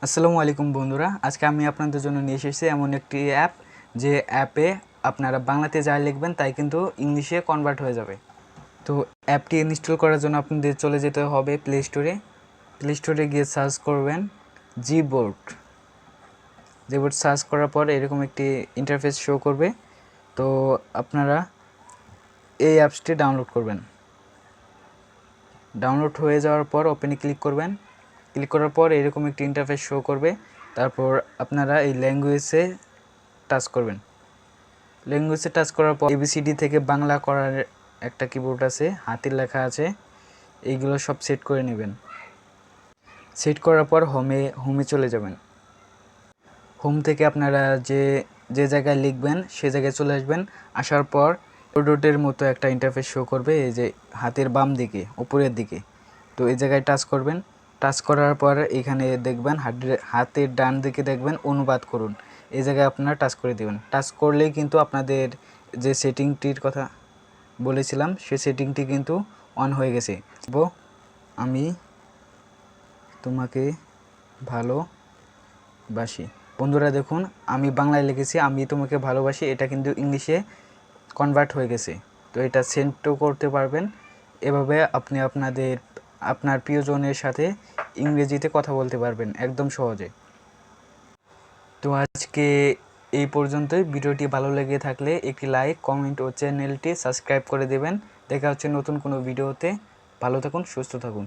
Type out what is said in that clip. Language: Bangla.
আসসালামু আলাইকুম বন্ধুরা, আজকে আমি আপনাদের জন্য নিয়ে এসেছি এমন একটি অ্যাপ যে অ্যাপে আপনারা বাংলাতে যা লিখবেন তাই কিন্তু ইংলিশে কনভার্ট হয়ে যাবে। তো অ্যাপটি ইনস্টল করার জন্য আপনাদের চলে যেতে হবে প্লে স্টোরে গিয়ে সার্চ করবেন জিবোর্ড। সার্চ করার পর এরকম একটি ইন্টারফেস শো করবে। তো আপনারা এই অ্যাপসটি ডাউনলোড করবেন। ডাউনলোড হয়ে যাওয়ার পর ওপেনে ক্লিক করবেন। ক্লিক করার পর এরকম একটি ইন্টারফেস শো করবে। তারপর আপনারা এই ল্যাঙ্গুয়েজে টাচ করবেন। ল্যাঙ্গুয়েজে টাচ করার পর এবিসিডি থেকে বাংলা করার একটা কিবোর্ড আছে, হাতের লেখা আছে, এইগুলো সব সেট করে নেবেন। সেট করার পর হোমে চলে যাবেন। হোম থেকে আপনারা যে যে জায়গায় লিখবেন সে জায়গায় চলে আসবেন। আসার পর ডটের মতো একটা ইন্টারফেস শো করবে, এই যে হাতের বাম দিকে উপরের দিকে। তো এই জায়গায় টাচ করবেন। টাচ করার পর এখানে দেখবেন হাতের ডান দিকে দেখবেন অনুবাদ করুন, এই জায়গায় আপনারা টাচ করে দেবেন। টাচ করলেই কিন্তু আপনাদের যে সেটিংটির কথা বলেছিলাম সে সেটিংটি কিন্তু অন হয়ে গেছে। আমি তোমাকে ভালোবাসি। বন্ধুরা দেখুন, আমি বাংলায় লিখেছি আমি তোমাকে ভালোবাসি, এটা কিন্তু ইংলিশে কনভার্ট হয়ে গেছে। তো এটা সেন্ডও করতে পারবেন। এভাবে আপনি আপনার প্রিয়জনের সাথে ইংরেজিতে কথা বলতে পারবেন একদম সহজে। তো আজকে এই পর্যন্তই। ভিডিওটি ভালো লেগে থাকলে একটি লাইক, কমেন্ট ও চ্যানেলটি সাবস্ক্রাইব করে দেবেন। দেখা হচ্ছে নতুন কোনো ভিডিওতে। ভালো থাকুন, সুস্থ থাকুন।